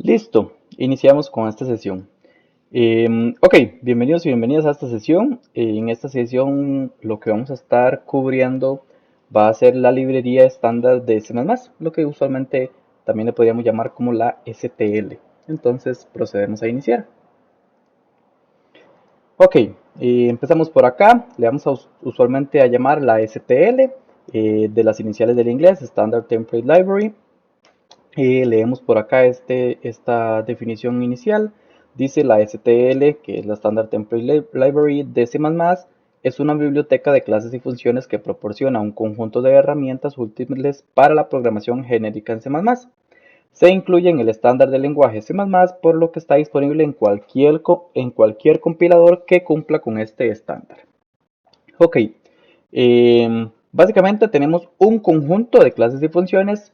Listo, iniciamos con esta sesión. Ok, bienvenidos y bienvenidas a esta sesión. En esta sesión lo que vamos a estar cubriendo va a ser la librería estándar de C++, lo que usualmente también le podríamos llamar como la STL. Entonces procedemos a iniciar. Ok, empezamos por acá. Le vamos a usualmente a llamar la STL de las iniciales del inglés, Standard Template Library. Leemos por acá esta definición inicial. Dice la STL, que es la Standard Template Library de C++, es una biblioteca de clases y funciones que proporciona un conjunto de herramientas útiles para la programación genérica en C++. Se incluye en el estándar del lenguaje C++, por lo que está disponible en cualquier compilador que cumpla con este estándar. Ok, básicamente tenemos un conjunto de clases y funciones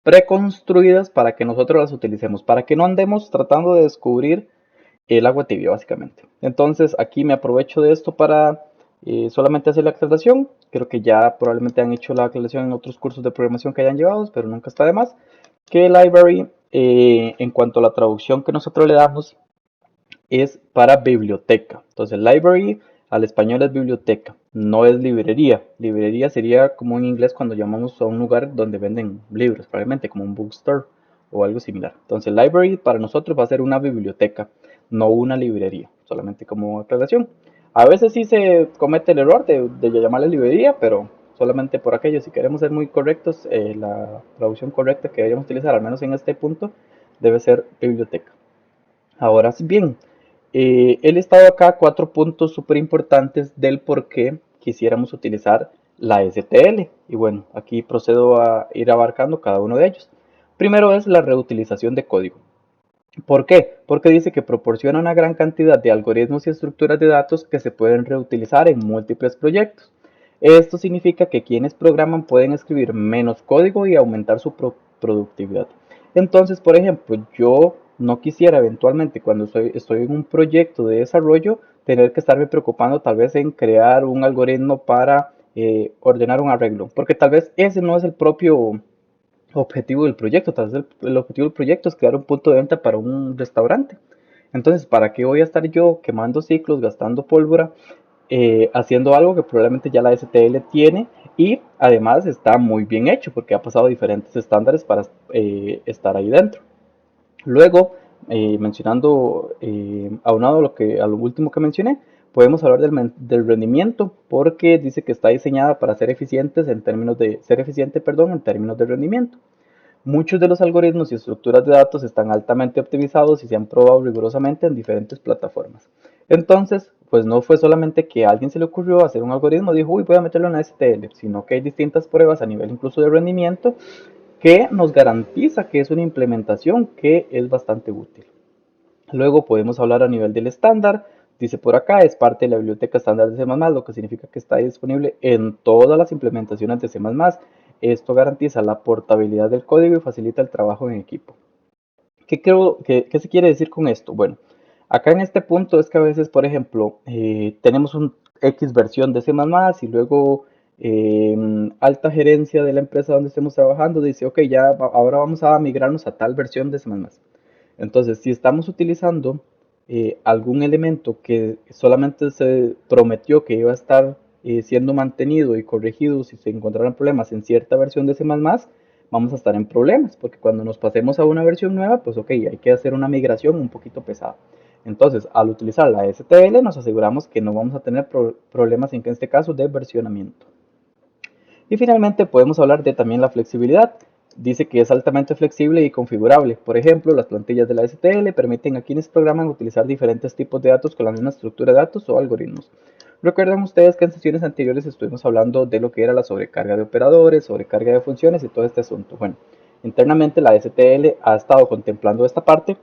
preconstruidas para que nosotros las utilicemos, para que no andemos tratando de descubrir el agua tibia, básicamente. Entonces aquí me aprovecho de esto para solamente hacer la aclaración. Creo que ya probablemente han hecho la aclaración en otros cursos de programación que hayan llevado, pero nunca está de más. Que library, en cuanto a la traducción que nosotros le damos, es para biblioteca. Entonces, library al español es biblioteca, no es librería. Librería sería como en inglés cuando llamamos a un lugar donde venden libros, probablemente como un bookstore o algo similar. Entonces, library para nosotros va a ser una biblioteca, no una librería, solamente como aclaración. A veces sí se comete el error de llamarle librería, pero solamente por aquello, si queremos ser muy correctos, la traducción correcta que deberíamos utilizar, al menos en este punto, debe ser biblioteca. Ahora bien, he listado acá 4 puntos súper importantes del por qué quisiéramos utilizar la STL. Y bueno, aquí procedo a ir abarcando cada uno de ellos. Primero es la reutilización de código. ¿Por qué? Porque dice que proporciona una gran cantidad de algoritmos y estructuras de datos que se pueden reutilizar en múltiples proyectos. Esto significa que quienes programan pueden escribir menos código y aumentar su productividad. Entonces, por ejemplo, yo no quisiera eventualmente cuando estoy en un proyecto de desarrollo tener que estarme preocupando tal vez en crear un algoritmo para ordenar un arreglo, porque tal vez ese no es el propio objetivo del proyecto. Tal vez el objetivo del proyecto es crear un punto de venta para un restaurante. Entonces, ¿para qué voy a estar yo quemando ciclos, gastando pólvora, haciendo algo que probablemente ya la STL tiene y además está muy bien hecho porque ha pasado diferentes estándares para estar ahí dentro? Luego, mencionando, aunado a lo último que mencioné, podemos hablar del rendimiento porque dice que está diseñada para ser eficientes en términos de ser eficiente, perdón, en términos de rendimiento. Muchos de los algoritmos y estructuras de datos están altamente optimizados y se han probado rigurosamente en diferentes plataformas. Entonces, pues no fue solamente que a alguien se le ocurrió hacer un algoritmo y dijo, uy, voy a meterlo en la STL, sino que hay distintas pruebas a nivel incluso de rendimiento que nos garantiza que es una implementación que es bastante útil. Luego podemos hablar a nivel del estándar. Dice por acá, es parte de la biblioteca estándar de C++, lo que significa que está disponible en todas las implementaciones de C++. Esto garantiza la portabilidad del código y facilita el trabajo en equipo. ¿Qué se quiere decir con esto? Bueno, acá en este punto es que a veces, por ejemplo, tenemos un X versión de C++ y luego alta gerencia de la empresa donde estemos trabajando dice, ok, ya ahora vamos a migrarnos a tal versión de C++. Entonces, si estamos utilizando algún elemento que solamente se prometió que iba a estar siendo mantenido y corregido si se encontraran problemas en cierta versión de C++, vamos a estar en problemas, porque cuando nos pasemos a una versión nueva, pues ok, hay que hacer una migración un poquito pesada. Entonces, al utilizar la STL, nos aseguramos que no vamos a tener problemas en este caso de versionamiento. Y finalmente podemos hablar de también la flexibilidad. Dice que es altamente flexible y configurable. Por ejemplo, las plantillas de la STL permiten a quienes programan utilizar diferentes tipos de datos con la misma estructura de datos o algoritmos. Recuerden ustedes que en sesiones anteriores estuvimos hablando de lo que era la sobrecarga de operadores, sobrecarga de funciones y todo este asunto. Bueno, internamente la STL ha estado contemplando esta parte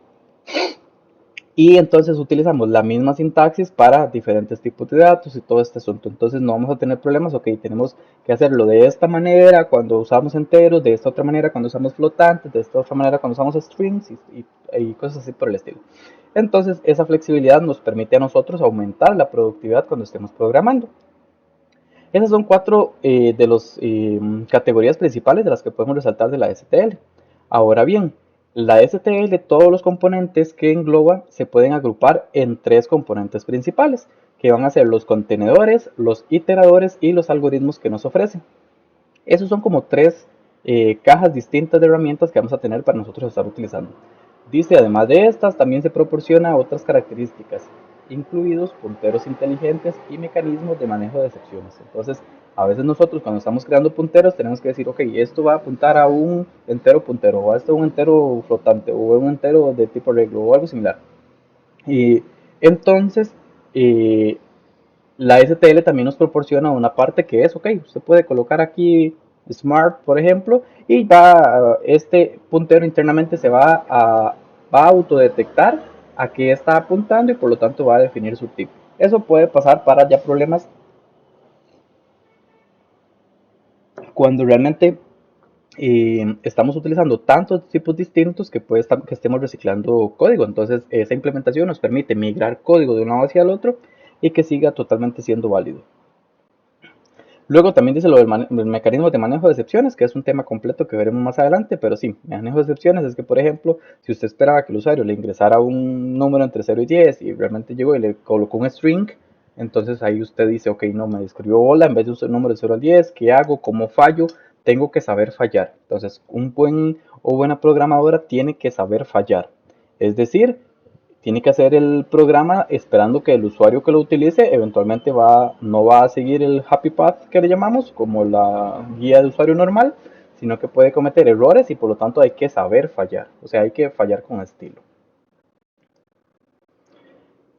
y entonces utilizamos la misma sintaxis para diferentes tipos de datos y todo este asunto. Entonces no vamos a tener problemas, ok, tenemos que hacerlo de esta manera cuando usamos enteros, de esta otra manera cuando usamos flotantes, de esta otra manera cuando usamos strings y cosas así por el estilo. Entonces esa flexibilidad nos permite a nosotros aumentar la productividad cuando estemos programando. Esas son 4 de las categorías principales de las que podemos resaltar de la STL. Ahora bien, La STL, todos los componentes que engloba se pueden agrupar en tres componentes principales, que van a ser los contenedores, los iteradores y los algoritmos que nos ofrecen. Esos son como tres cajas distintas de herramientas que vamos a tener para nosotros estar utilizando. Dice, además de estas, también se proporciona otras características, incluidos punteros inteligentes y mecanismos de manejo de excepciones. Entonces, a veces nosotros cuando estamos creando punteros tenemos que decir, ok, esto va a apuntar a un entero puntero, o a esto un entero flotante, o a un entero de tipo arreglo, o algo similar. Y entonces, eh, la STL también nos proporciona una parte que es, ok, usted puede colocar aquí Smart, por ejemplo, y este puntero internamente va a autodetectar a qué está apuntando y por lo tanto va a definir su tipo. Eso puede pasar para ya problemas cuando realmente estamos utilizando tantos tipos distintos que puede estar, que estemos reciclando código. Entonces, esa implementación nos permite migrar código de un lado hacia el otro y que siga totalmente siendo válido. Luego también dice lo del mecanismo de manejo de excepciones, que es un tema completo que veremos más adelante, pero sí, manejo de excepciones es que, por ejemplo, si usted esperaba que el usuario le ingresara un número entre 0 y 10 y realmente llegó y le colocó un string, entonces ahí usted dice, ok, no, me escribió hola en vez de usar el número de 0 al 10, ¿qué hago? ¿Cómo fallo? Tengo que saber fallar. Entonces, un buen o buena programadora tiene que saber fallar. Es decir, tiene que hacer el programa esperando que el usuario que lo utilice eventualmente no va a seguir el happy path que le llamamos, como la guía de usuario normal, sino que puede cometer errores y por lo tanto hay que saber fallar, o sea, hay que fallar con estilo.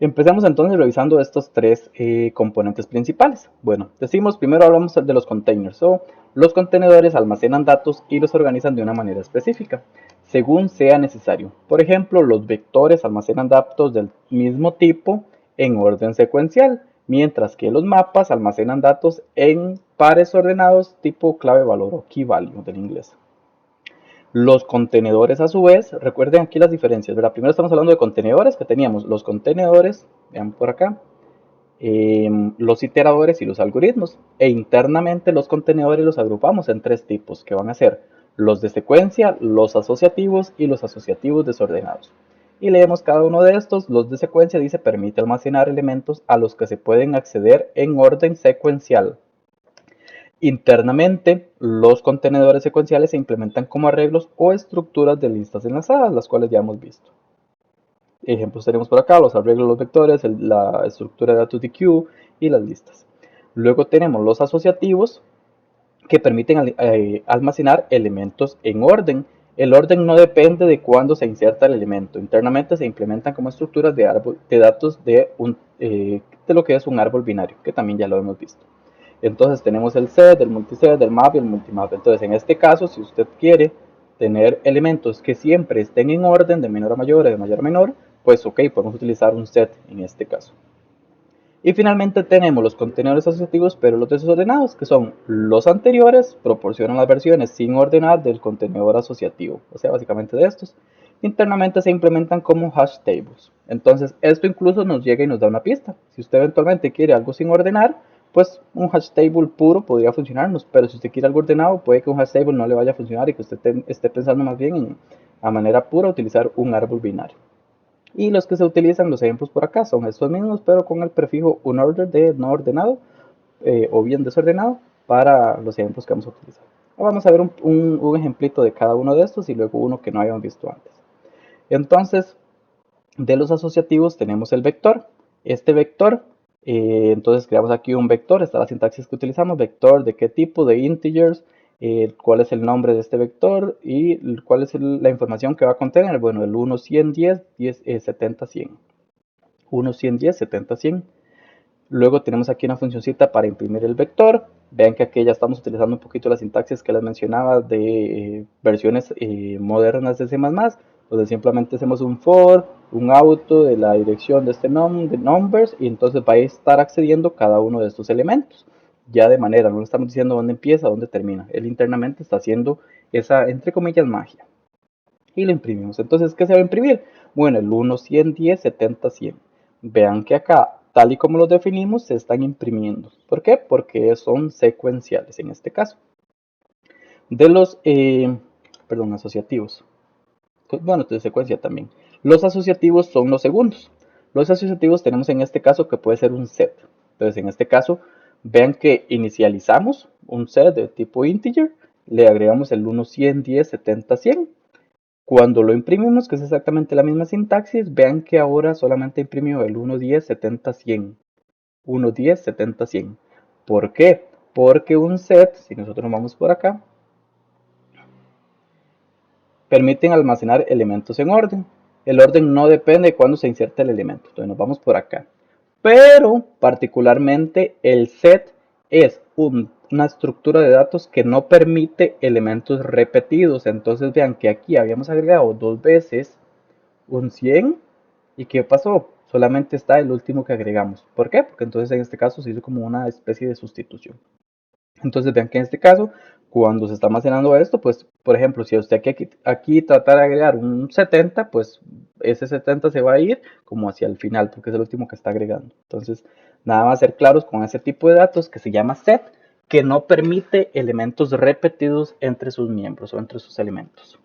Empecemos entonces revisando estos tres componentes principales. Bueno, decimos primero hablamos de los containers o los contenedores almacenan datos y los organizan de una manera específica, según sea necesario. Por ejemplo, los vectores almacenan datos del mismo tipo en orden secuencial, mientras que los mapas almacenan datos en pares ordenados tipo clave valor o key value del inglés. Los contenedores a su vez, recuerden aquí las diferencias, ¿verdad? Primero estamos hablando de contenedores, que teníamos los contenedores, vean por acá, los iteradores y los algoritmos. E internamente los contenedores los agrupamos en tres tipos, que van a ser los de secuencia, los asociativos y los asociativos desordenados. Y leemos cada uno de estos. Los de secuencia dice permite almacenar elementos a los que se pueden acceder en orden secuencial. Internamente, los contenedores secuenciales se implementan como arreglos o estructuras de listas enlazadas, las cuales ya hemos visto. Ejemplos tenemos por acá, los arreglos, los vectores, la estructura de datos de queue y las listas. Luego tenemos los asociativos que permiten almacenar elementos en orden. El orden no depende de cuándo se inserta el elemento. Internamente se implementan como estructuras de datos de lo que es un árbol binario, que también ya lo hemos visto. Entonces tenemos el set, el multiset, el map y el multimap. Entonces en este caso, si usted quiere tener elementos que siempre estén en orden de menor a mayor o de mayor a menor, pues ok, podemos utilizar un set en este caso. Y finalmente tenemos los contenedores asociativos, pero los desordenados, que son los anteriores, proporcionan las versiones sin ordenar del contenedor asociativo, o sea, básicamente de estos. Internamente se implementan como hash tables. Entonces, esto incluso nos llega y nos da una pista. Si usted eventualmente quiere algo sin ordenar, pues un hash table puro podría funcionarnos, pero si usted quiere algo ordenado, puede que un hash table no le vaya a funcionar y que usted esté pensando más bien en, a manera pura, utilizar un árbol binario. Y los que se utilizan, los ejemplos por acá, son estos mismos, pero con el prefijo unordered de no ordenado o bien desordenado para los ejemplos que vamos a utilizar. Vamos a ver un ejemplito de cada uno de estos y luego uno que no habíamos visto antes. Entonces, de los asociativos tenemos el vector. Este vector, entonces creamos aquí un vector, esta es la sintaxis que utilizamos, vector de qué tipo, de integers, cuál es el nombre de este vector y cuál es la información que va a contener. Bueno, el 1, 100, 10, 10 70, 100. 1, 100, 10, 70, 100. Luego tenemos aquí una funcioncita para imprimir el vector. Vean que aquí ya estamos utilizando un poquito la sintaxis que les mencionaba de versiones modernas de C++, donde simplemente hacemos un for, un auto de la dirección de este de numbers, y entonces va a estar accediendo cada uno de estos elementos. Ya de manera, no le estamos diciendo dónde empieza, dónde termina. Él internamente está haciendo esa, entre comillas, magia. Y lo imprimimos. Entonces, ¿qué se va a imprimir? Bueno, el 1, 100, 10, 70, 100. Vean que acá, tal y como los definimos, se están imprimiendo. ¿Por qué? Porque son secuenciales en este caso. De los, asociativos. bueno, de secuencia también. Los asociativos son los segundos. Los asociativos tenemos en este caso que puede ser un set. Entonces, en este caso, vean que inicializamos un set de tipo integer, le agregamos el 1, 100, 10, 70, 100. Cuando lo imprimimos, que es exactamente la misma sintaxis, vean que ahora solamente imprimió el 1, 10, 70, 100. 1, 10, 70, 100. ¿Por qué? Porque un set, si nosotros nos vamos por acá, permiten almacenar elementos en orden. El orden no depende de cuándo se inserta el elemento. Entonces nos vamos por acá. Pero particularmente el set es una estructura de datos que no permite elementos repetidos. Entonces vean que aquí habíamos agregado dos veces un 100. ¿Y qué pasó? Solamente está el último que agregamos. ¿Por qué? Porque entonces en este caso se hizo como una especie de sustitución. Entonces vean que en este caso, cuando se está almacenando esto, pues por ejemplo, si usted aquí tratar de agregar un 70, pues ese 70 se va a ir como hacia el final, porque es el último que está agregando. Entonces, nada más ser claros con ese tipo de datos que se llama set, que no permite elementos repetidos entre sus miembros o entre sus elementos.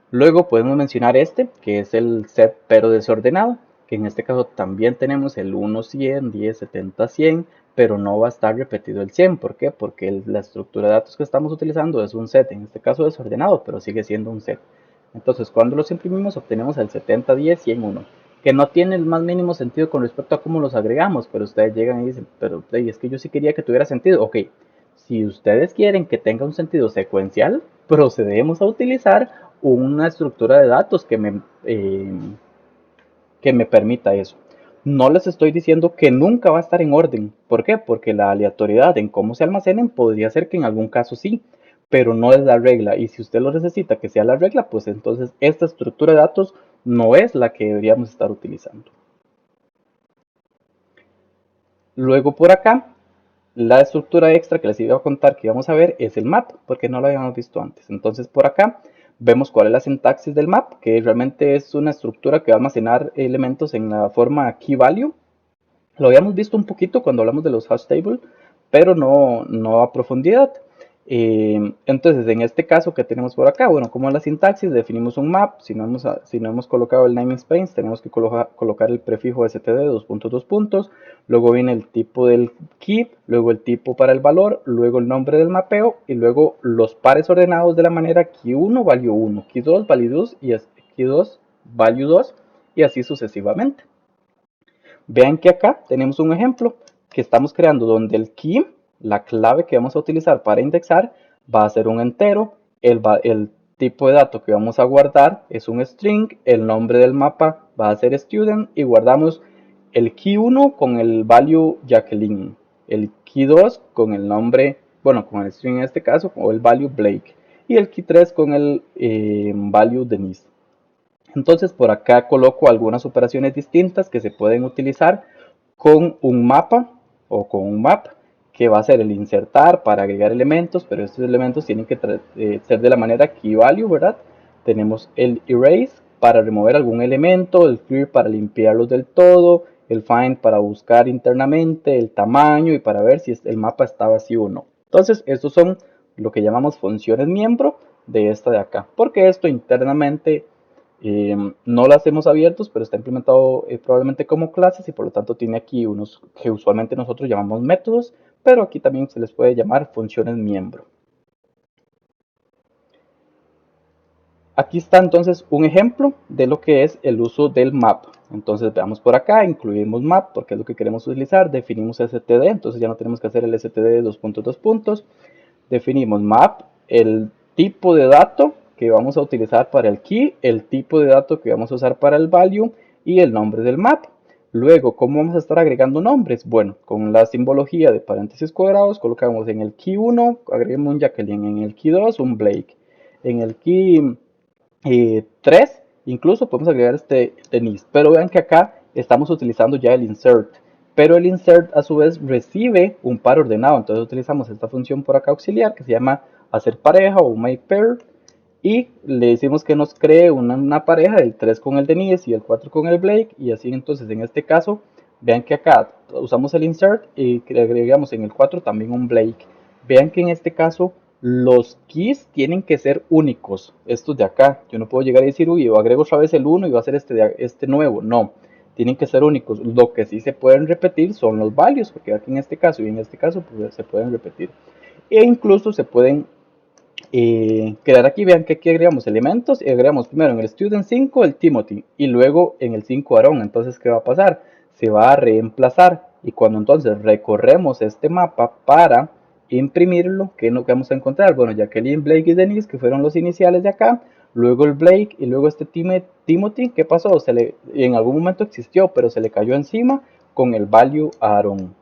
Luego podemos mencionar este, que es el set pero desordenado, que en este caso también tenemos el 1, 100, 10, 70, 100, pero no va a estar repetido el 100. ¿Por qué? Porque la estructura de datos que estamos utilizando es un set, en este caso desordenado, pero sigue siendo un set. Entonces, cuando los imprimimos, obtenemos el 70, 10, 100, 1, que no tiene el más mínimo sentido con respecto a cómo los agregamos, pero ustedes llegan y dicen, pero es que yo sí quería que tuviera sentido. Ok, si ustedes quieren que tenga un sentido secuencial, procedemos a utilizar una estructura de datos que me permita eso. No les estoy diciendo que nunca va a estar en orden. ¿Por qué? Porque la aleatoriedad en cómo se almacenen podría ser que en algún caso sí, pero no es la regla. Y si usted lo necesita que sea la regla, pues entonces esta estructura de datos no es la que deberíamos estar utilizando. Luego por acá, la estructura extra que les iba a contar que íbamos a ver es el map, porque no lo habíamos visto antes. Entonces por acá vemos cuál es la sintaxis del map, que realmente es una estructura que va a almacenar elementos en la forma key value. Lo habíamos visto un poquito cuando hablamos de los hash table, pero no a profundidad. Entonces, en este caso que tenemos por acá, bueno, como es la sintaxis, definimos un map. Si no hemos colocado el namespace, tenemos que colocar el prefijo std, dos puntos, dos puntos. Luego viene el tipo del key, luego el tipo para el valor, luego el nombre del mapeo y luego los pares ordenados de la manera key1, value 1, key2, value 2 y key2, value 2 y así sucesivamente. Vean que acá tenemos un ejemplo que estamos creando donde el key, la clave que vamos a utilizar para indexar, va a ser un entero, el tipo de dato que vamos a guardar es un string, el nombre del mapa va a ser student y guardamos el key 1 con el value Jacqueline, el key 2 con el nombre, bueno, con el string en este caso, o el value Blake, y el key 3 con el value Denise. Entonces por acá coloco algunas operaciones distintas que se pueden utilizar con un mapa o con un map, que va a ser el insertar para agregar elementos, pero estos elementos tienen que ser de la manera key value, ¿verdad? Tenemos el erase para remover algún elemento, el clear para limpiarlos del todo, el find para buscar internamente, el tamaño y para ver si el mapa está vacío o no. Entonces estos son lo que llamamos funciones miembro de esta de acá, porque esto internamente no las hemos abiertos, pero está implementado probablemente como clases y por lo tanto tiene aquí unos que usualmente nosotros llamamos métodos, pero aquí también se les puede llamar funciones miembro. Aquí está entonces un ejemplo de lo que es el uso del map. Entonces veamos por acá, incluimos map porque es lo que queremos utilizar, definimos std, entonces ya no tenemos que hacer el std dos puntos, dos puntos. Definimos map, el tipo de dato que vamos a utilizar para el key, el tipo de dato que vamos a usar para el value y el nombre del map. Luego, ¿cómo vamos a estar agregando nombres? Bueno, con la simbología de paréntesis cuadrados, colocamos en el key 1, agreguemos un Jacqueline, en el key 2, un Blake, en el key 3, incluso podemos agregar este Denise, pero vean que acá estamos utilizando ya el insert, pero el insert a su vez recibe un par ordenado, entonces utilizamos esta función por acá auxiliar que se llama hacer pareja o make pair y le decimos que nos cree una pareja del 3 con el Denise y el 4 con el Blake y así. Entonces en este caso vean que acá usamos el insert y agregamos en el 4 también un Blake. Vean que en este caso Los keys tienen que ser únicos, estos de acá. Yo no puedo llegar a decir, uy, yo agrego otra vez el uno y va a ser este nuevo. No, tienen que ser únicos. Lo que sí se pueden repetir son los values, porque aquí en este caso y en este caso pues, se pueden repetir. E incluso se pueden crear aquí. Vean que aquí agregamos elementos y agregamos primero en el student 5 el Timothy y luego en el 5 Aaron. Entonces, ¿qué va a pasar? Se va a reemplazar y cuando entonces recorremos este mapa para imprimirlo, ¿qué es lo que vamos a encontrar? Bueno, Jacqueline, Blake y Denise, que fueron los iniciales de acá, luego el Blake y luego este Timothy, ¿qué pasó? En algún momento existió, pero se le cayó encima con el value Aaron.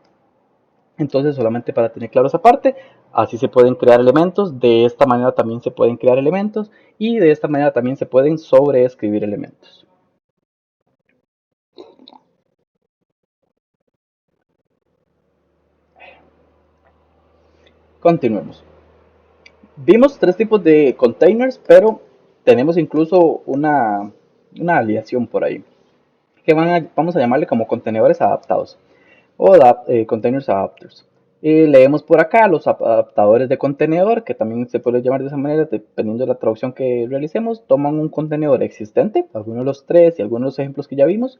Entonces, solamente para tener claro esa parte, así se pueden crear elementos, de esta manera también se pueden crear elementos y de esta manera también se pueden sobreescribir elementos. Continuemos. Vimos tres tipos de containers, pero tenemos incluso una aliación por ahí, que vamos a llamarle como contenedores adaptados o containers adapters. Leemos por acá los adaptadores de contenedor, que también se puede llamar de esa manera, dependiendo de la traducción que realicemos. Toman un contenedor existente, algunos de los tres y algunos de los ejemplos que ya vimos,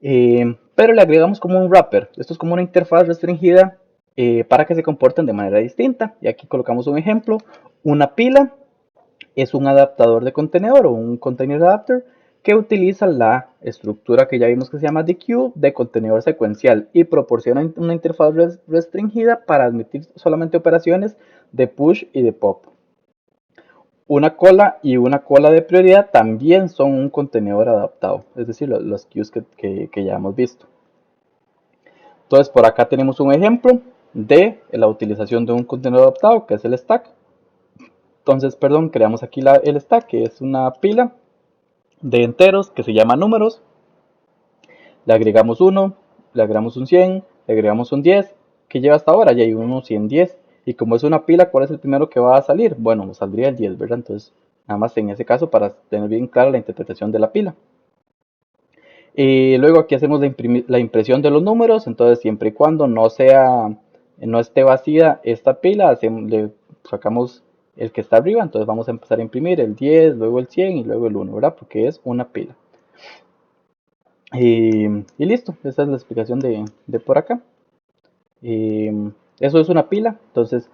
pero le agregamos como un wrapper. Esto es como una interfaz restringida para que se comporten de manera distinta. Y aquí colocamos un ejemplo. Una pila es un adaptador de contenedor o un container adapter que utiliza la estructura que ya vimos que se llama DQ de contenedor secuencial y proporciona una interfaz restringida para admitir solamente operaciones de push y de pop. Una cola y una cola de prioridad también son un contenedor adaptado, es decir, los queues que ya hemos visto. Entonces, por acá tenemos un ejemplo de la utilización de un contenedor adaptado, que es el stack. Entonces, perdón, creamos aquí el stack, que es una pila de enteros que se llama números. Le agregamos 1, le agregamos un 100, le agregamos un 10, que lleva hasta ahora, ya hay 1, 100, 10. Y como es una pila, ¿cuál es el primero que va a salir? Bueno, saldría el 10, ¿verdad? Entonces, nada más en ese caso para tener bien clara la interpretación de la pila. Y luego aquí hacemos la impresión de los números, entonces siempre y cuando no esté vacía esta pila, le sacamos el que está arriba, entonces vamos a empezar a imprimir el 10, luego el 100 y luego el 1, ¿verdad? Porque es una pila. Y listo, esa es la explicación de por acá. Eso es una pila, entonces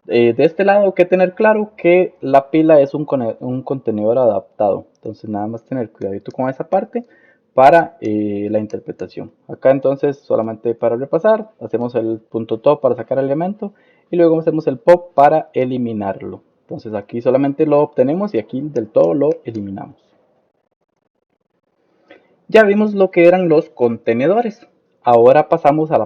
de este lado hay que tener claro que la pila es un contenedor adaptado, entonces nada más tener cuidadito con esa parte para la interpretación. Acá entonces solamente para repasar, hacemos el punto top para sacar el elemento y luego hacemos el pop para eliminarlo. Entonces aquí solamente lo obtenemos y aquí del todo lo eliminamos. Ya vimos lo que eran los contenedores. Ahora pasamos a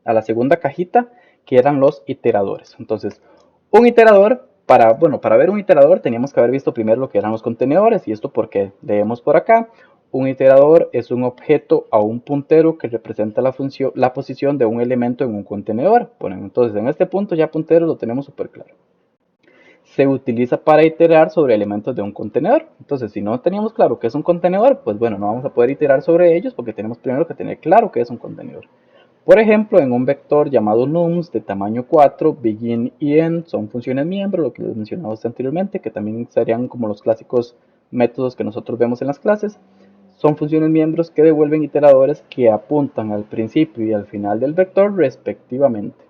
la segunda cajita, que eran los iteradores. Entonces, un iterador, para ver un iterador teníamos que haber visto primero lo que eran los contenedores. Y esto porque leemos por acá. Un iterador es un objeto a un puntero que representa la posición de un elemento en un contenedor. Bueno, entonces en este punto ya punteros lo tenemos súper claro. Se utiliza para iterar sobre elementos de un contenedor. Entonces, si no teníamos claro qué es un contenedor, pues bueno, no vamos a poder iterar sobre ellos porque tenemos primero que tener claro qué es un contenedor. Por ejemplo, en un vector llamado nums de tamaño 4, begin y end son funciones miembro, lo que les mencionamos anteriormente, que también serían como los clásicos métodos que nosotros vemos en las clases. Son funciones miembros que devuelven iteradores que apuntan al principio y al final del vector respectivamente.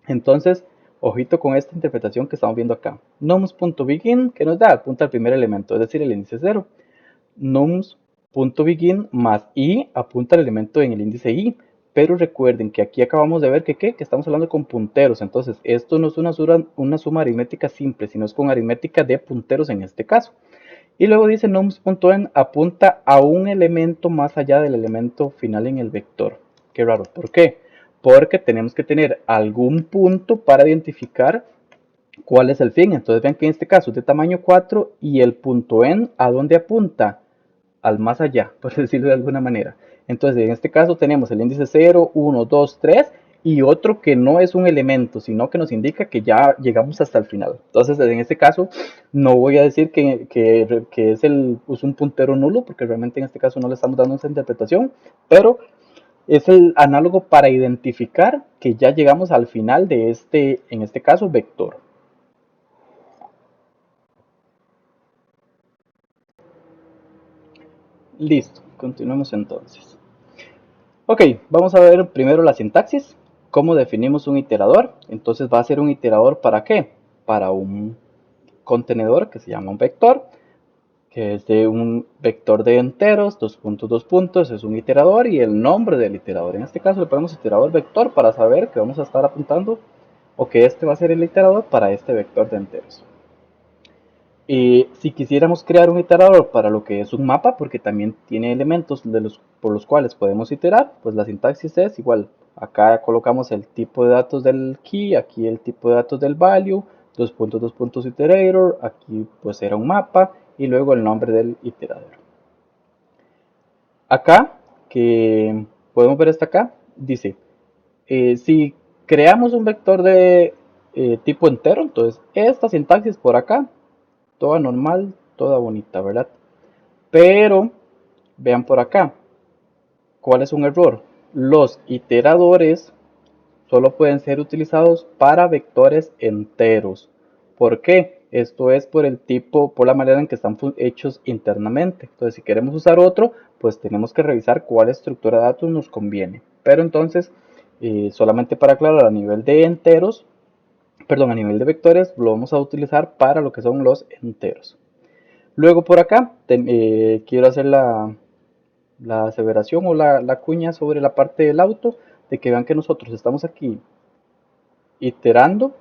Entonces, ojito con esta interpretación que estamos viendo acá. Nums.begin, que nos da? Apunta al primer elemento, es decir, el índice 0. Nums.begin más i apunta al elemento en el índice i. Pero recuerden que aquí acabamos de ver que estamos hablando con punteros. Entonces, esto no es una suma aritmética simple, sino es con aritmética de punteros en este caso. Y luego dice nums.end apunta a un elemento más allá del elemento final en el vector. Qué raro, ¿por qué? Porque tenemos que tener algún punto para identificar cuál es el fin. Entonces vean que en este caso es de tamaño 4 y el punto end, ¿a dónde apunta? Al más allá, por decirlo de alguna manera. Entonces en este caso tenemos el índice 0, 1, 2, 3 y otro que no es un elemento, sino que nos indica que ya llegamos hasta el final. Entonces en este caso no voy a decir que es un puntero nulo, porque realmente en este caso no le estamos dando esa interpretación, pero Es el análogo para identificar que ya llegamos al final de en este caso, vector. Listo, continuemos entonces. Ok, vamos a ver primero la sintaxis. ¿Cómo definimos un iterador? Entonces va a ser un iterador ¿para qué? Para un contenedor que se llama un vector, que es de un vector de enteros, dos puntos, dos puntos, es un iterador y el nombre del iterador. En este caso le ponemos iterador vector para saber que vamos a estar apuntando o que este va a ser el iterador para este vector de enteros. Y si quisiéramos crear un iterador para lo que es un mapa, porque también tiene elementos por los cuales podemos iterar, pues la sintaxis es igual. Acá colocamos el tipo de datos del key, aquí el tipo de datos del value, dos puntos iterator, aquí pues era un mapa y luego el nombre del iterador. Acá, que podemos ver hasta acá, dice, si creamos un vector de tipo entero, entonces esta sintaxis por acá toda normal, toda bonita, ¿verdad? Pero vean por acá, ¿cuál es un error? Los iteradores solo pueden ser utilizados para vectores enteros. ¿Por qué? Esto es por el tipo, por la manera en que están hechos internamente. Entonces, si queremos usar otro, pues tenemos que revisar cuál estructura de datos nos conviene. Pero entonces, solamente para aclarar a nivel de enteros, perdón, a nivel de vectores, lo vamos a utilizar para lo que son los enteros. Luego por acá quiero hacer la aseveración o la cuña sobre la parte del auto de que vean que nosotros estamos aquí iterando,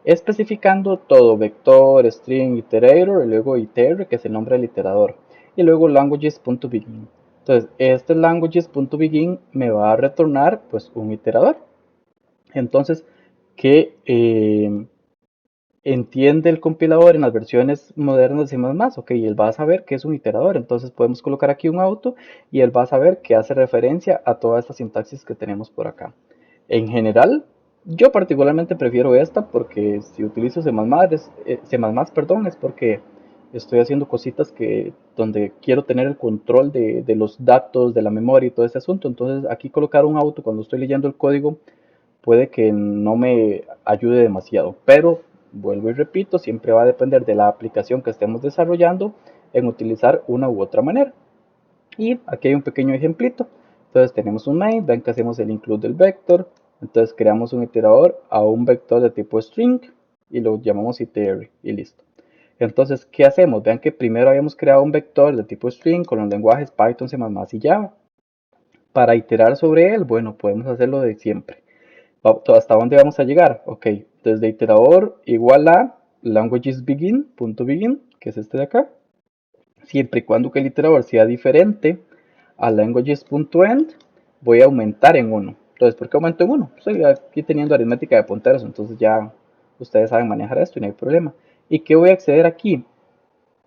especificando todo, vector, string, iterator y luego iter, que es el nombre del iterador, y luego languages.begin. Entonces, este languages.begin me va a retornar pues un iterador. Entonces, que entiende el compilador en las versiones modernas de C++, ok, él va a saber que es un iterador, entonces podemos colocar aquí un auto y él va a saber que hace referencia a toda esta sintaxis que tenemos por acá. En general, yo particularmente prefiero esta porque si utilizo C++, perdón, es porque estoy haciendo cositas donde quiero tener el control de los datos, de la memoria y todo ese asunto, entonces aquí colocar un auto cuando estoy leyendo el código puede que no me ayude demasiado, pero vuelvo y repito, siempre va a depender de la aplicación que estemos desarrollando en utilizar una u otra manera. Y aquí hay un pequeño ejemplito. Entonces tenemos un main, ven que hacemos el include del vector, entonces creamos un iterador a un vector de tipo string y lo llamamos iter y listo. Entonces, ¿qué hacemos? Vean que primero habíamos creado un vector de tipo string con los lenguajes Python, C++ y Java. Para iterar sobre él, bueno, podemos hacerlo de siempre. ¿Hasta dónde vamos a llegar? Ok, desde iterador igual a languagesBegin.begin, que es este de acá, siempre y cuando que el iterador sea diferente a languages.end, voy a aumentar en 1. Entonces, ¿por qué aumento en 1? Estoy aquí teniendo aritmética de punteros, entonces ya ustedes saben manejar esto y no hay problema. ¿Y qué voy a acceder aquí?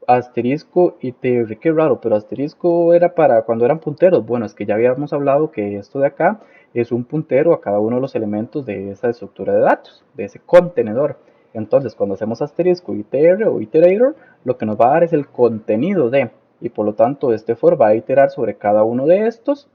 Asterisco y tr, qué raro, pero asterisco era para cuando eran punteros. Bueno, es que ya habíamos hablado que esto de acá es un puntero a cada uno de los elementos de esa estructura de datos, de ese contenedor. Entonces, cuando hacemos asterisco itr o iterator, lo que nos va a dar es el contenido de, y por lo tanto este for va a iterar sobre cada uno de estos.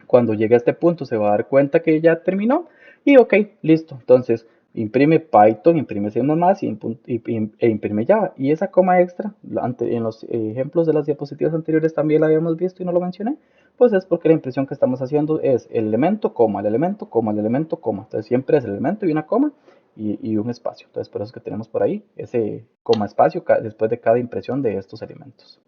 Cuando llegue a este punto se va a dar cuenta que ya terminó y ok, listo. Entonces imprime Python, imprime C++ e imprime Java. Y esa coma extra, en los ejemplos de las diapositivas anteriores también la habíamos visto y no lo mencioné, pues es porque la impresión que estamos haciendo es el elemento, coma, el elemento, coma, el elemento, coma. Entonces siempre es el elemento y una coma y un espacio. Entonces por eso es que tenemos por ahí ese coma espacio después de cada impresión de estos elementos.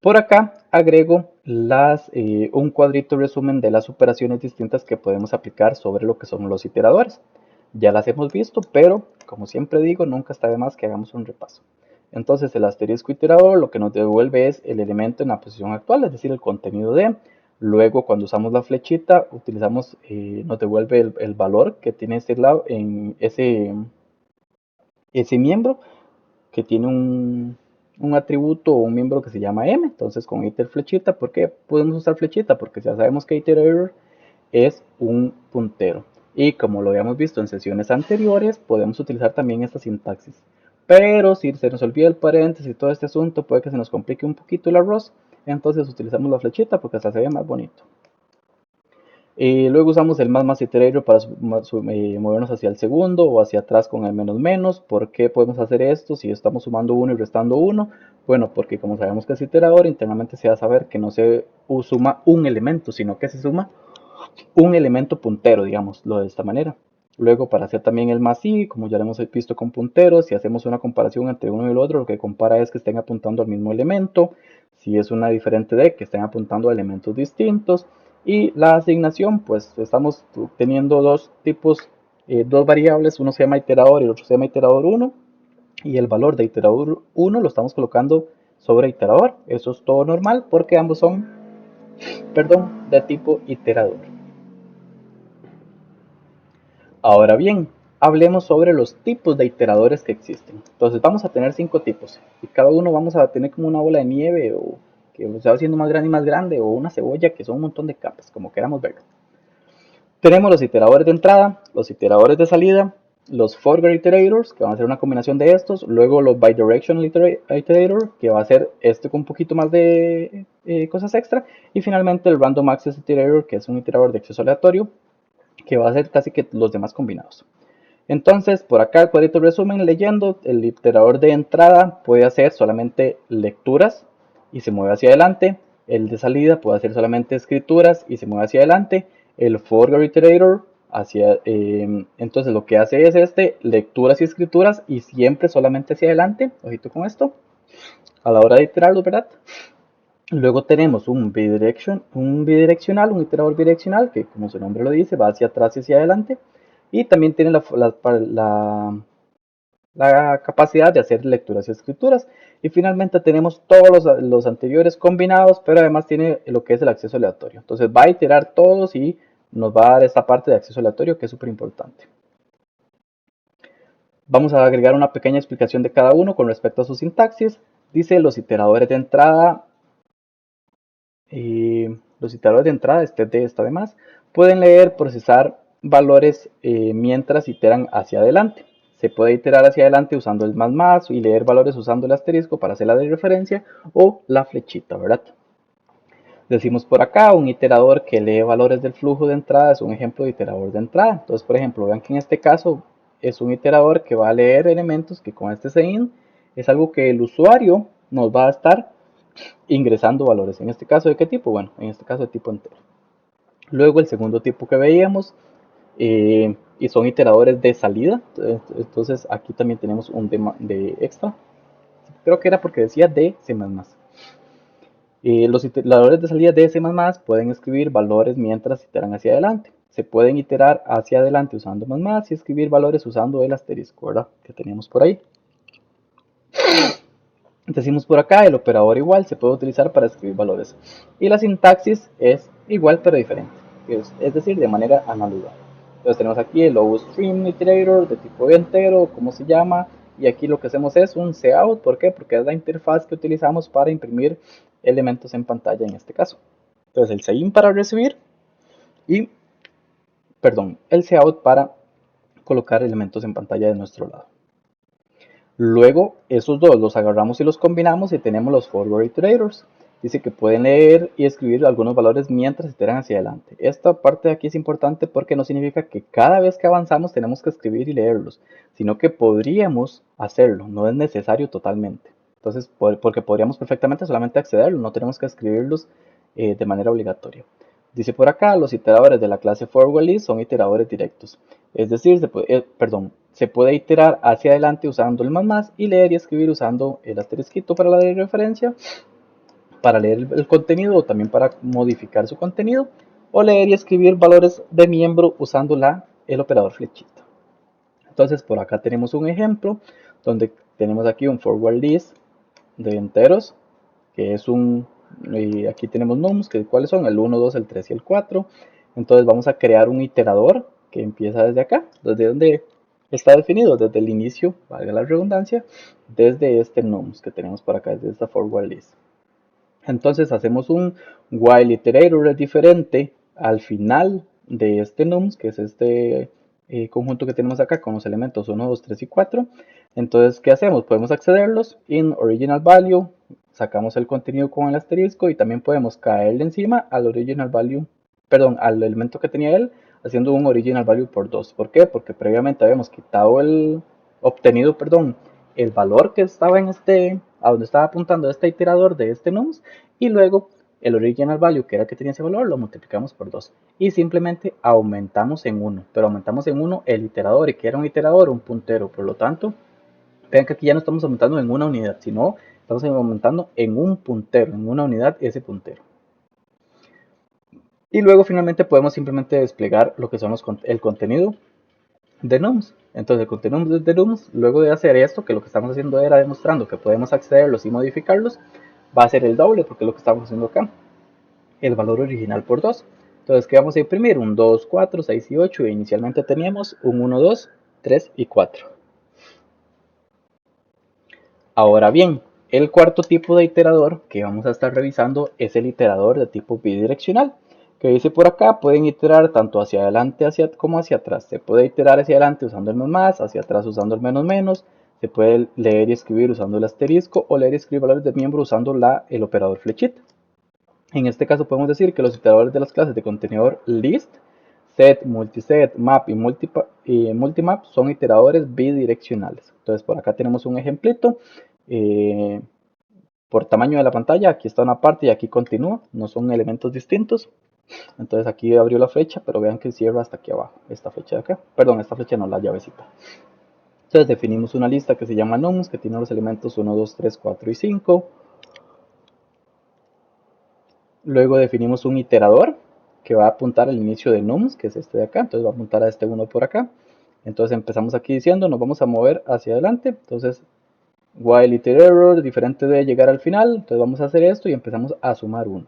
Por acá agrego un cuadrito resumen de las operaciones distintas que podemos aplicar sobre lo que son los iteradores. Ya las hemos visto, pero como siempre digo, nunca está de más que hagamos un repaso. Entonces el asterisco iterador lo que nos devuelve es el elemento en la posición actual, es decir, el contenido de. Luego cuando usamos la flechita, nos devuelve el valor que tiene este lado en ese miembro que tiene un atributo o un miembro que se llama m. Entonces con iter flechita, ¿por qué podemos usar flechita? Porque ya sabemos que iter es un puntero. Y como lo habíamos visto en sesiones anteriores, podemos utilizar también esta sintaxis. Pero si se nos olvida el paréntesis y todo este asunto, puede que se nos complique un poquito el arroz. Entonces utilizamos la flechita porque hasta se ve más bonito. Luego usamos el más iterator para movernos hacia el segundo o hacia atrás con el menos menos. ¿Por qué podemos hacer esto si estamos sumando 1 y restando 1? Bueno, porque como sabemos que es iterador, internamente se va a saber que no se suma un elemento, sino que se suma un elemento puntero, digámoslo de esta manera. Luego, para hacer también el más i, como ya lo hemos visto con punteros, si hacemos una comparación entre uno y el otro, lo que compara es que estén apuntando al mismo elemento. Si es una diferente de, que estén apuntando a elementos distintos. Y la asignación, pues estamos teniendo dos tipos, dos variables, uno se llama iterador y el otro se llama iterador 1. Y el valor de iterador 1 lo estamos colocando sobre iterador. Eso es todo normal porque ambos son, perdón, de tipo iterador. Ahora bien, hablemos sobre los tipos de iteradores que existen. Entonces vamos a tener 5 tipos y cada uno vamos a tener como una bola de nieve o que se va haciendo más grande y más grande o una cebolla que son un montón de capas, como queramos verlo. Tenemos los iteradores de entrada, los iteradores de salida, los forward iterators, que van a ser una combinación de estos, luego los bidirectional iterator, que va a ser este con un poquito más de cosas extra, y finalmente el random access iterator, que es un iterador de acceso aleatorio, que va a ser casi que los demás combinados. Entonces, por acá el cuadrito resumen leyendo, el iterador de entrada puede hacer solamente lecturas y se mueve hacia adelante. El de salida puede hacer solamente escrituras y se mueve hacia adelante. El forward iterator entonces lo que hace es lecturas y escrituras y siempre solamente hacia adelante. Ojito con esto. A la hora de iterarlo, ¿verdad? Luego tenemos un bidireccional, un iterador bidireccional, que como su nombre lo dice, va hacia atrás y hacia adelante. Y también tiene la capacidad de hacer lecturas y escrituras. Y finalmente tenemos todos los anteriores combinados, pero además tiene lo que es el acceso aleatorio. Entonces va a iterar todos y nos va a dar esta parte de acceso aleatorio que es súper importante. Vamos a agregar una pequeña explicación de cada uno con respecto a su sintaxis. Dice los iteradores de entrada. Los iteradores de entrada, este D está de más, pueden leer, procesar valores mientras iteran hacia adelante. Se puede iterar hacia adelante usando el más y leer valores usando el asterisco para hacer la de referencia o la flechita, ¿verdad? Decimos por acá, un iterador que lee valores del flujo de entrada es un ejemplo de iterador de entrada. Entonces, por ejemplo, vean que en este caso es un iterador que va a leer elementos que con este sein es algo que el usuario nos va a estar ingresando valores. En este caso, ¿de qué tipo? Bueno, en este caso de tipo entero. Luego el segundo tipo que veíamos y son iteradores de salida. Entonces aquí también tenemos un de extra. Creo que era porque decía de C++. Los iteradores de salida de C++ pueden escribir valores mientras iteran hacia adelante. Se pueden iterar hacia adelante usando más y escribir valores usando el asterisco, ¿verdad? Que teníamos por ahí. Decimos por acá, el operador igual se puede utilizar para escribir valores. Y la sintaxis es igual pero diferente, es decir, de manera análoga. Entonces tenemos aquí el OStream iterator de tipo entero, como se llama, y aquí lo que hacemos es un cout. ¿Por qué? Porque es la interfaz que utilizamos para imprimir elementos en pantalla en este caso. Entonces el sein para recibir y, perdón, el cout para colocar elementos en pantalla de nuestro lado. Luego, esos dos los agarramos y los combinamos y tenemos los forward iterators. Dice que pueden leer y escribir algunos valores mientras iteran hacia adelante. Esta parte de aquí es importante porque no significa que cada vez que avanzamos tenemos que escribir y leerlos, sino que podríamos hacerlo, no es necesario totalmente. Entonces, porque podríamos perfectamente solamente accederlos, no tenemos que escribirlos de manera obligatoria. Dice por acá, los iteradores de la clase forwardList son iteradores directos. Es decir, se puede iterar hacia adelante usando el más y leer y escribir usando el asterisquito para la de referencia, para leer el contenido o también para modificar su contenido, o leer y escribir valores de miembro usando el operador flechita. Entonces por acá tenemos un ejemplo donde tenemos aquí un forward list de enteros, que es y aquí tenemos nums, que cuáles son el 1, 2, el 3 y el 4. Entonces vamos a crear un iterador que empieza desde acá, desde donde está definido, desde el inicio, valga la redundancia, desde este nums que tenemos por acá, desde esta forward list. Entonces hacemos un while iterator diferente al final de este nums, que es este conjunto que tenemos acá con los elementos 1, 2, 3 y 4. Entonces, ¿qué hacemos? Podemos accederlos in original value, sacamos el contenido con el asterisco y también podemos caerle encima al original value, perdón, al elemento que tenía él, haciendo un original value por 2. ¿Por qué? Porque previamente habíamos quitado obtenido, perdón, el valor que estaba en a donde estaba apuntando este iterador de este nums, y luego el original value, que era el que tenía ese valor, lo multiplicamos por 2 y simplemente aumentamos en 1, pero aumentamos en 1 el iterador, y que era un iterador, un puntero. Por lo tanto, vean que aquí ya no estamos aumentando en una unidad, sino estamos aumentando en un puntero, en una unidad ese puntero. Y luego finalmente podemos simplemente desplegar lo que son el contenido de nums. Entonces el contenido de nums, luego de hacer esto, que lo que estamos haciendo era demostrando que podemos accederlos y modificarlos, va a ser el doble, porque es lo que estamos haciendo acá, el valor original por 2. Entonces, ¿qué vamos a imprimir? Un 2, 4, 6 y 8. E inicialmente teníamos un 1, 2, 3 y 4. Ahora bien, el cuarto tipo de iterador que vamos a estar revisando es el iterador de tipo bidireccional, que dice por acá, pueden iterar tanto hacia adelante como hacia atrás. Se puede iterar hacia adelante usando el más, hacia atrás usando el menos, se puede leer y escribir usando el asterisco, o leer y escribir valores de miembro usando el operador flechita. En este caso podemos decir que los iteradores de las clases de contenedor list, set, multiset, map y multimap son iteradores bidireccionales. Entonces por acá tenemos un ejemplito. Por tamaño de la pantalla, aquí está una parte y aquí continúa, no son elementos distintos. Entonces aquí abrió la flecha, pero vean que cierra hasta aquí abajo, esta flecha de acá, perdón, esta flecha no, la llavecita. Entonces definimos una lista que se llama nums, que tiene los elementos 1, 2, 3, 4 y 5. Luego definimos un iterador que va a apuntar al inicio de nums, que es este de acá, entonces va a apuntar a este 1 por acá. Entonces empezamos aquí diciendo, nos vamos a mover hacia adelante, entonces while iterator, diferente de llegar al final, entonces vamos a hacer esto y empezamos a sumar 1.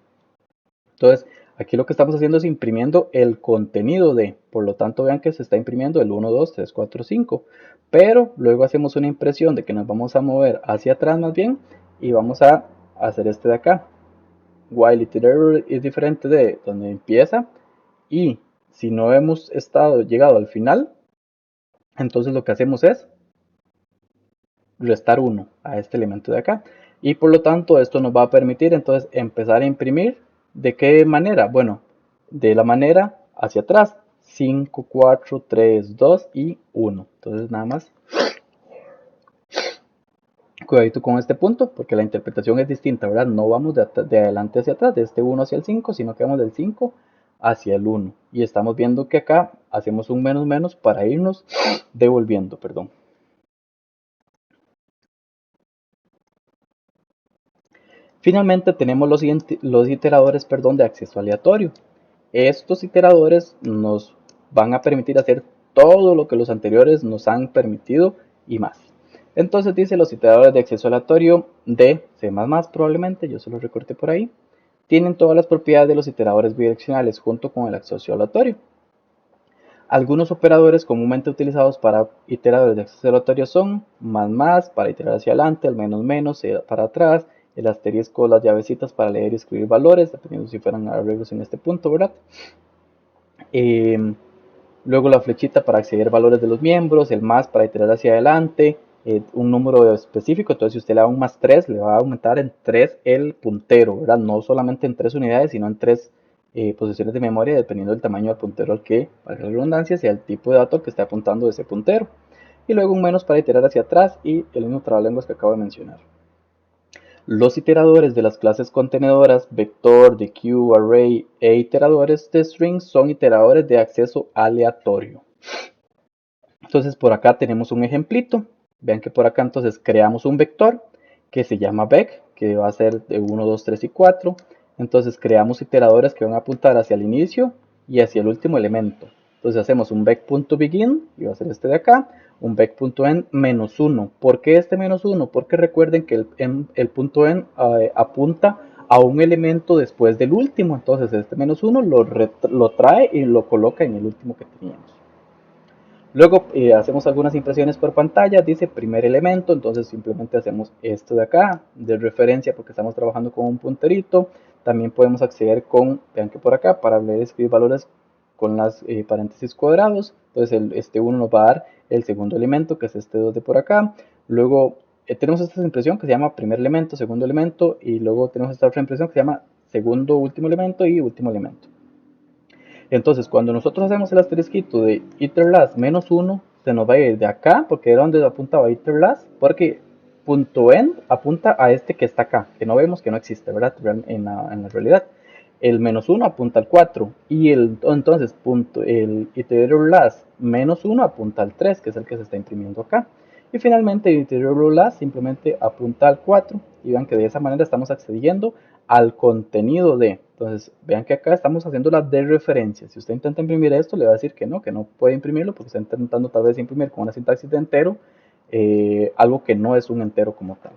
Entonces, aquí lo que estamos haciendo es imprimiendo el contenido por lo tanto vean que se está imprimiendo el 1, 2, 3, 4, 5, pero luego hacemos una impresión de que nos vamos a mover hacia atrás más bien, y vamos a hacer este de acá, while iterator es diferente de donde empieza, y si no hemos llegado al final, entonces lo que hacemos es restar 1 a este elemento de acá, y por lo tanto esto nos va a permitir entonces empezar a imprimir. ¿De qué manera? Bueno, de la manera hacia atrás, 5, 4, 3, 2 y 1. Entonces nada más cuidadito con este punto, porque la interpretación es distinta, ¿verdad? No vamos de adelante hacia atrás, de este 1 hacia el 5, sino que vamos del 5 hacia el 1. Y estamos viendo que acá hacemos un menos menos para irnos devolviendo, perdón. Finalmente tenemos los iteradores, perdón, de acceso aleatorio. Estos iteradores nos van a permitir hacer todo lo que los anteriores nos han permitido y más. Entonces dice los iteradores de acceso aleatorio de C++, probablemente, yo se los recorté por ahí, tienen todas las propiedades de los iteradores bidireccionales junto con el acceso aleatorio. Algunos operadores comúnmente utilizados para iteradores de acceso aleatorio son más para iterar hacia adelante, el menos para atrás, el asterisco, las llavecitas para leer y escribir valores, dependiendo si fueran arreglos en este punto, ¿verdad? Luego la flechita para acceder valores de los miembros, el más para iterar hacia adelante, un número específico, entonces si usted le da un más 3, le va a aumentar en 3 el puntero, ¿verdad? No solamente en 3 unidades, sino en 3 posiciones de memoria, dependiendo del tamaño del puntero al que, para la redundancia, sea el tipo de dato que esté apuntando ese puntero. Y luego un menos para iterar hacia atrás y el mismo trabalenguas que acabo de mencionar. Los iteradores de las clases contenedoras vector, deque, array e iteradores de string son iteradores de acceso aleatorio. Entonces por acá tenemos un ejemplito. Vean que por acá entonces creamos un vector que se llama vec, que va a ser de 1, 2, 3 y 4. Entonces creamos iteradores que van a apuntar hacia el inicio y hacia el último elemento. Entonces hacemos un vec.begin, y va a ser este de acá, un vec.end menos 1. ¿Por qué este menos 1? Porque recuerden que el punto end apunta a un elemento después del último. Entonces este menos 1 lo trae y lo coloca en el último que teníamos. Luego hacemos algunas impresiones por pantalla, dice primer elemento, entonces simplemente hacemos esto de acá, de referencia porque estamos trabajando con un punterito. También podemos acceder vean que por acá, para leer y escribir valores con las paréntesis cuadrados. Entonces este 1 nos va a dar el segundo elemento, que es este 2 de por acá. Luego tenemos esta expresión que se llama primer elemento, segundo elemento, y luego tenemos esta otra expresión que se llama segundo último elemento y último elemento. Entonces, cuando nosotros hacemos el asterisquito de iter last menos 1, se nos va a ir de acá, porque era donde apuntaba iter last, porque punto .end apunta a este que está acá, que no vemos, que no existe, ¿verdad? En la realidad. El menos 1 apunta al 4, y entonces el iter last menos 1 apunta al 3, que es el que se está imprimiendo acá. Y finalmente el iter last simplemente apunta al 4, y vean que de esa manera estamos accediendo al contenido de. Entonces, vean que acá estamos haciendo la dereferencia. Si usted intenta imprimir esto, le va a decir que no puede imprimirlo porque está intentando tal vez imprimir con una sintaxis de entero, algo que no es un entero como tal.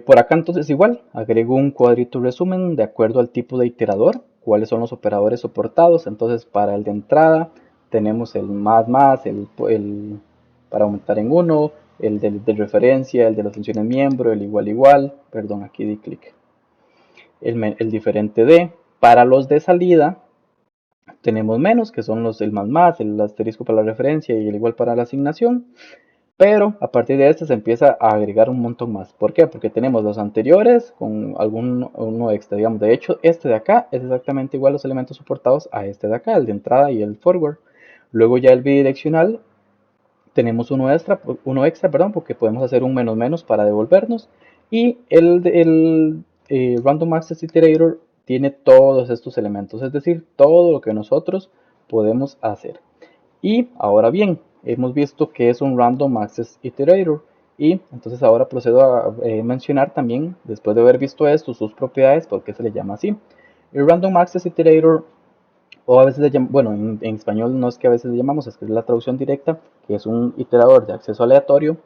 Por acá entonces igual, agrego un cuadrito resumen de acuerdo al tipo de iterador, cuáles son los operadores soportados. Entonces para el de entrada tenemos el más, el para aumentar en 1, el de referencia, el de las funciones miembro, el igual, perdón, aquí di clic. El diferente de. Para los de salida tenemos menos, que son los el más, el asterisco para la referencia y el igual para la asignación. Pero a partir de este se empieza a agregar un montón más. ¿Por qué? Porque tenemos los anteriores con uno extra, digamos. De hecho, este de acá es exactamente igual a los elementos soportados a este de acá, el de entrada y el forward. Luego ya el bidireccional tenemos uno extra, perdón, porque podemos hacer un menos para devolvernos. Y el Random Access Iterator tiene todos estos elementos, es decir, todo lo que nosotros podemos hacer. Y ahora bien, hemos visto que es un Random Access Iterator. Y entonces ahora procedo a mencionar también, después de haber visto esto, sus propiedades, por qué se le llama así. El Random Access Iterator, o a veces le llaman, bueno, en español no es que a veces le llamamos, es que es la traducción directa, que es un iterador de acceso aleatorio.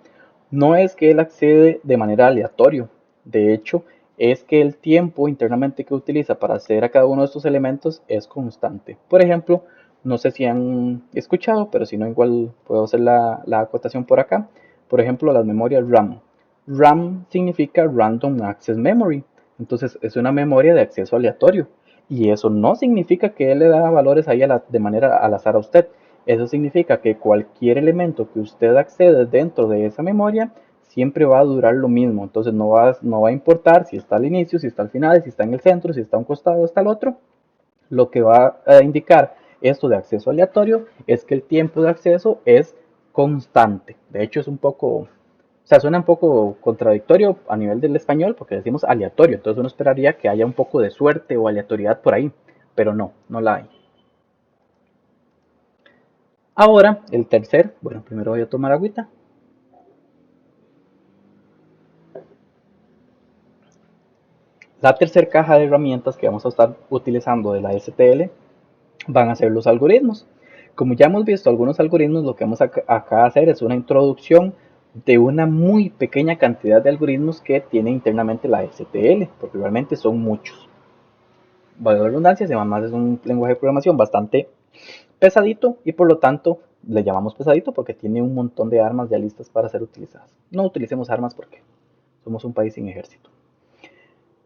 No es que él accede de manera aleatoria, de hecho, es que el tiempo internamente que utiliza para acceder a cada uno de estos elementos es constante. Por ejemplo, no sé si han escuchado, pero si no, igual puedo hacer la acotación por acá. Por ejemplo, las memorias RAM. RAM significa Random Access Memory. Entonces es una memoria de acceso aleatorio. Y eso no significa que él le da valores ahí de manera al azar a usted. Eso significa que cualquier elemento que usted accede dentro de esa memoria siempre va a durar lo mismo. Entonces no va a importar si está al inicio, si está al final, si está en el centro, si está a un costado o está al otro. Lo que va a indicar esto de acceso aleatorio es que el tiempo de acceso es constante. De hecho es un poco, o sea, suena un poco contradictorio a nivel del español porque decimos aleatorio. Entonces uno esperaría que haya un poco de suerte o aleatoriedad por ahí, pero no la hay. Ahora, el tercer, bueno, primero voy a tomar agüita. La tercera caja de herramientas que vamos a estar utilizando de la STL van a ser los algoritmos. Como ya hemos visto algunos algoritmos, lo que vamos acá a hacer es una introducción de una muy pequeña cantidad de algoritmos que tiene internamente la STL, porque realmente son muchos. Valga la redundancia, además es un lenguaje de programación bastante pesadito y por lo tanto le llamamos pesadito porque tiene un montón de armas ya listas para ser utilizadas. No utilicemos armas porque somos un país sin ejército.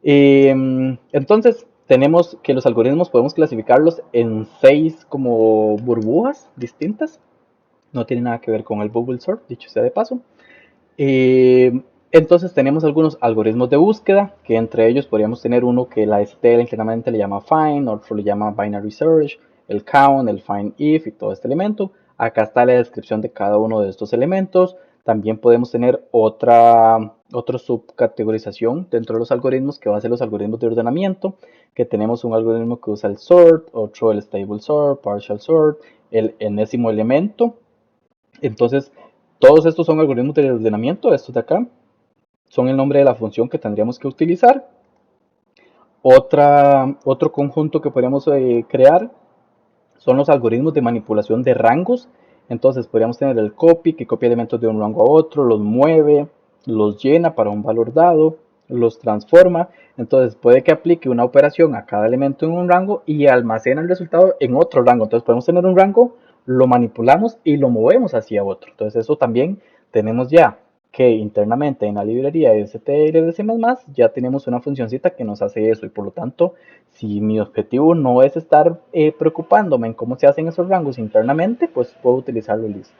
Entonces tenemos que los algoritmos podemos clasificarlos en 6 como burbujas distintas. No tiene nada que ver con el bubble sort, dicho sea de paso. Entonces tenemos algunos algoritmos de búsqueda, que entre ellos podríamos tener uno que la STL internamente le llama find, otro le llama binary search, el count, el find if y todo este elemento. Acá está la descripción de cada uno de estos elementos. También podemos tener otra subcategorización dentro de los algoritmos que va a ser los algoritmos de ordenamiento, que tenemos un algoritmo que usa el sort, otro el stable sort, partial sort, el enésimo elemento. Entonces, todos estos son algoritmos de ordenamiento, estos de acá son el nombre de la función que tendríamos que utilizar. Otro conjunto que podríamos crear son los algoritmos de manipulación de rangos. Entonces podríamos tener el copy, que copia elementos de un rango a otro, los mueve, los llena para un valor dado, los transforma. Entonces puede que aplique una operación a cada elemento en un rango y almacena el resultado en otro rango. Entonces podemos tener un rango, lo manipulamos y lo movemos hacia otro. Entonces eso también tenemos ya que internamente en la librería STL de C++ ya tenemos una funcioncita que nos hace eso, y por lo tanto, si mi objetivo no es estar preocupándome en cómo se hacen esos rangos internamente, pues puedo utilizarlo y listo.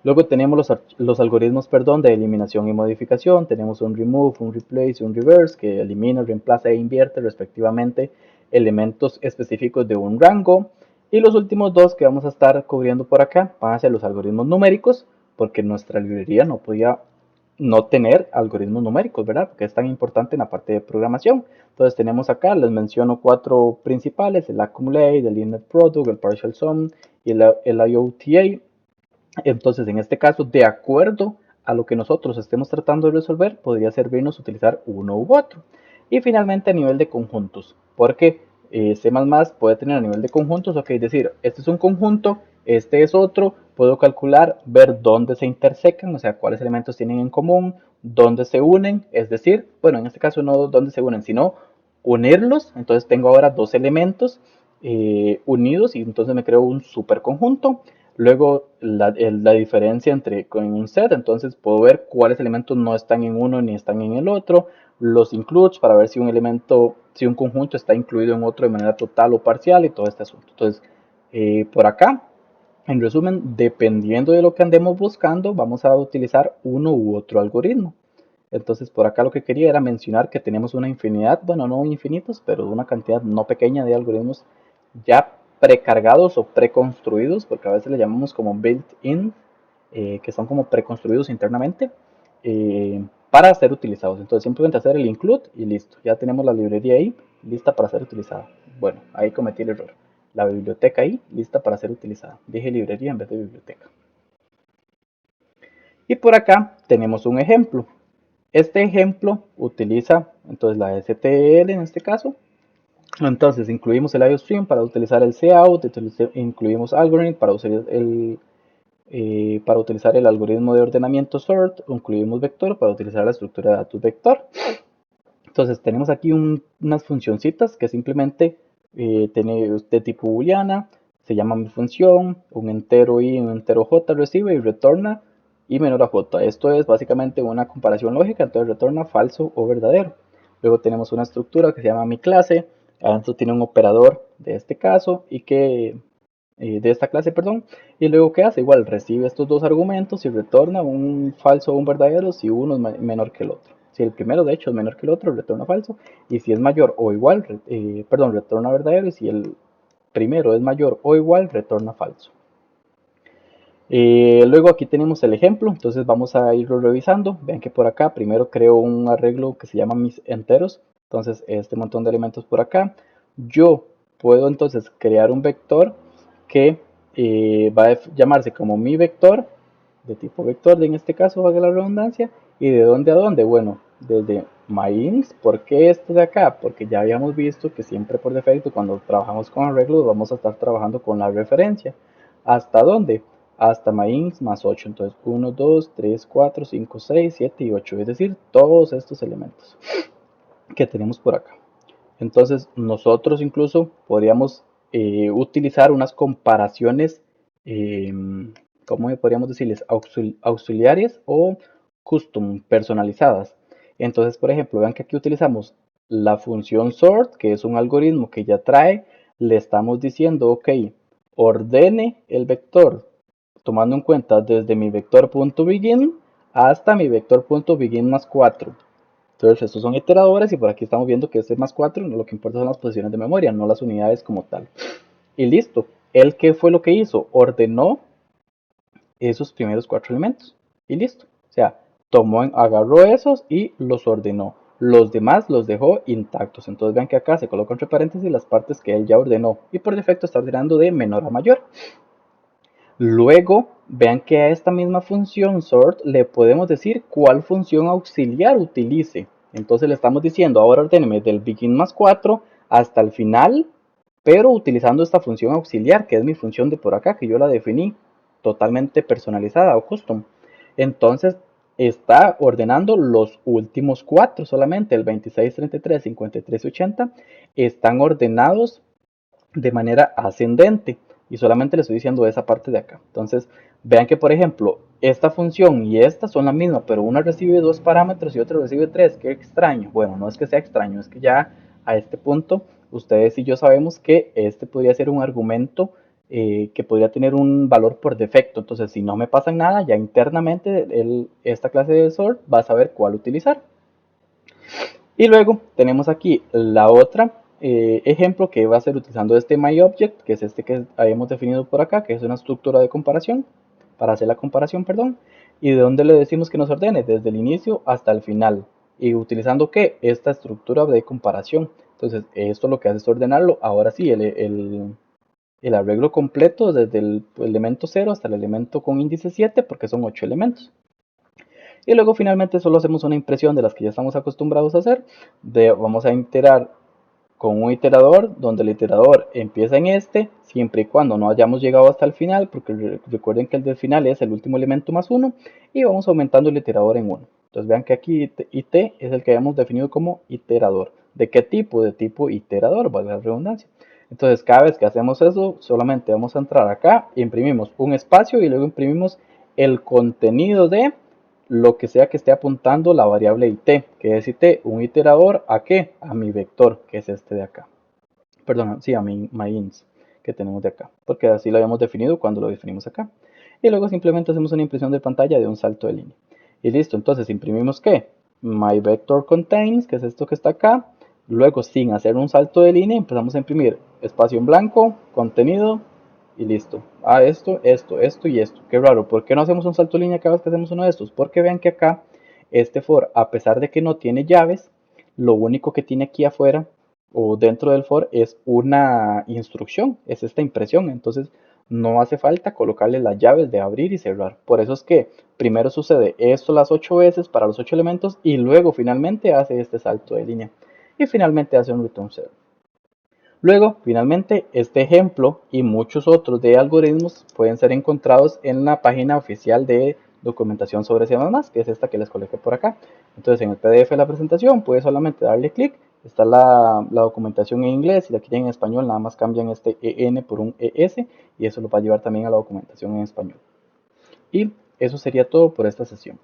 Luego tenemos los algoritmos, perdón, de eliminación y modificación. Tenemos un remove, un replace y un reverse que elimina, reemplaza e invierte respectivamente elementos específicos de un rango. Y los últimos dos que vamos a estar cubriendo por acá van a ser los algoritmos numéricos, porque nuestra librería no podía no tener algoritmos numéricos, ¿verdad? Porque es tan importante en la parte de programación. Entonces tenemos acá, les menciono cuatro principales: el accumulate, el innet product, el partial sum y el IOTA. Entonces, en este caso, de acuerdo a lo que nosotros estemos tratando de resolver, podría servirnos utilizar uno u otro. Y finalmente, a nivel de conjuntos, porque C++ puede tener a nivel de conjuntos, ok, decir, este es un conjunto, este es otro, puedo calcular, ver dónde se intersecan, o sea, cuáles elementos tienen en común, dónde se unen, es decir, bueno, en este caso no dónde se unen, sino unirlos. Entonces tengo ahora dos elementos unidos y entonces me creo un superconjunto. Luego la diferencia entre con un set, entonces puedo ver cuáles elementos no están en uno ni están en el otro. Los includes para ver si un elemento, si un conjunto está incluido en otro de manera total o parcial y todo este asunto. Entonces, por acá, en resumen, dependiendo de lo que andemos buscando, vamos a utilizar uno u otro algoritmo. Entonces, por acá lo que quería era mencionar que tenemos una infinidad, bueno, no infinitos, pero una cantidad no pequeña de algoritmos ya precargados o preconstruidos, porque a veces le llamamos como built-in, que son como preconstruidos internamente, para ser utilizados. Entonces, simplemente hacer el include y listo. Ya tenemos la librería ahí lista para ser utilizada. Bueno, ahí cometí el error. La biblioteca ahí lista para ser utilizada. Dije librería en vez de biblioteca. Y por acá tenemos un ejemplo. Este ejemplo utiliza entonces la STL en este caso. Entonces incluimos el IOStream para utilizar el cout, incluimos algorithm para utilizar el algoritmo de ordenamiento sort, incluimos vector para utilizar la estructura de datos vector. Entonces tenemos aquí unas funcioncitas que simplemente tiene de tipo booleana, se llama mi función, un entero i, un entero j recibe y retorna i menor a j. Esto es básicamente una comparación lógica, entonces retorna falso o verdadero. Luego tenemos una estructura que se llama mi clase, adentro tiene un operador de este caso y que de esta clase, perdón, y luego ¿qué hace? Igual recibe estos dos argumentos y retorna un falso o un verdadero si uno es menor que el otro. Si el primero de hecho es menor que el otro, retorna falso, y si es mayor o igual, perdón, retorna verdadero, y si el primero es mayor o igual, retorna falso. Luego aquí tenemos el ejemplo, entonces vamos a irlo revisando. Vean que por acá primero creo un arreglo que se llama mis enteros, entonces este montón de elementos por acá. Yo puedo entonces crear un vector que va a llamarse como mi vector, de tipo vector, en este caso, valga la redundancia. ¿Y de dónde a dónde? Bueno, desde myInts. ¿Por qué esto de acá? Porque ya habíamos visto que siempre por defecto cuando trabajamos con arreglos vamos a estar trabajando con la referencia. ¿Hasta dónde? Hasta myInts más 8. Entonces 1, 2, 3, 4, 5, 6, 7 y 8. Es decir, todos estos elementos que tenemos por acá. Entonces nosotros incluso podríamos utilizar unas comparaciones, ¿cómo podríamos decirles? Auxiliares o custom, personalizadas. Entonces, por ejemplo, vean que aquí utilizamos la función sort, que es un algoritmo que ya trae, le estamos diciendo, ok, ordene el vector, tomando en cuenta desde mi vector.begin hasta mi vector.begin más 4. Entonces estos son iteradores y por aquí estamos viendo que este más 4, lo que importa son las posiciones de memoria, no las unidades como tal. Y listo. ¿Él qué fue lo que hizo? Ordenó esos primeros 4 elementos. Y listo. O sea, agarró esos y los ordenó. Los demás los dejó intactos. Entonces vean que acá se coloca entre paréntesis las partes que él ya ordenó. Y por defecto está ordenando de menor a mayor. Luego, vean que a esta misma función sort le podemos decir cuál función auxiliar utilice. Entonces le estamos diciendo, ahora ordéneme del begin más 4 hasta el final, pero utilizando esta función auxiliar, que es mi función de por acá, que yo la definí totalmente personalizada o custom. Entonces está ordenando los últimos 4 solamente, el 26, 33, 53 y 80, están ordenados de manera ascendente. y solamente le estoy diciendo esa parte de acá. Entonces vean que por ejemplo esta función y esta son la misma, pero una recibe 2 parámetros y otra recibe 3. Qué extraño. Bueno, no es que sea extraño, es que ya a este punto ustedes y yo sabemos que este podría ser un argumento que podría tener un valor por defecto. Entonces si no me pasa nada, ya internamente esta clase de sort va a saber cuál utilizar. Y luego tenemos aquí la otra ejemplo que va a ser utilizando este myObject, que es este que habíamos definido por acá, que es una estructura de comparación, para hacer la comparación, perdón, y de donde le decimos que nos ordene, desde el inicio hasta el final, y utilizando ¿qué? Esta estructura de comparación. Entonces esto lo que hace es ordenarlo, ahora sí, el arreglo completo desde el elemento 0 hasta el elemento con índice 7, porque son 8 elementos. Y luego finalmente solo hacemos una impresión de las que ya estamos acostumbrados a hacer. Vamos a iterar con un iterador, donde el iterador empieza en este, siempre y cuando no hayamos llegado hasta el final, porque recuerden que el del final es el último elemento más 1, y vamos aumentando el iterador en 1. Entonces vean que aquí it es el que habíamos definido como iterador. ¿De qué tipo? De tipo iterador, valga la redundancia. Entonces cada vez que hacemos eso, solamente vamos a entrar acá, imprimimos un espacio y luego imprimimos el contenido de lo que sea que esté apuntando la variable it, que es it, un iterador a qué, a mi vector, que es este de acá. Perdón, sí, a mi myInts que tenemos de acá, porque así lo habíamos definido cuando lo definimos acá. Y luego simplemente hacemos una impresión de pantalla de un salto de línea. Y listo, entonces imprimimos qué, myVectorContains, que es esto que está acá. Luego, sin hacer un salto de línea, empezamos a imprimir espacio en blanco, contenido, y listo. Ah, esto y esto. Qué raro, ¿por qué no hacemos un salto de línea cada vez que hacemos uno de estos? Porque vean que acá este for, a pesar de que no tiene llaves, lo único que tiene aquí afuera o dentro del for es una instrucción, es esta impresión. Entonces no hace falta colocarle las llaves de abrir y cerrar. Por eso es que primero sucede esto las 8 veces para los 8 elementos y luego finalmente hace este salto de línea y finalmente hace un return 0. Luego, finalmente, este ejemplo y muchos otros de algoritmos pueden ser encontrados en la página oficial de documentación sobre C++, que es esta que les coloqué por acá. Entonces, en el PDF de la presentación, puedes solamente darle clic. Está la documentación en inglés, y la quieren en español, nada más cambian este EN por un ES, y eso lo va a llevar también a la documentación en español. Y eso sería todo por esta sesión.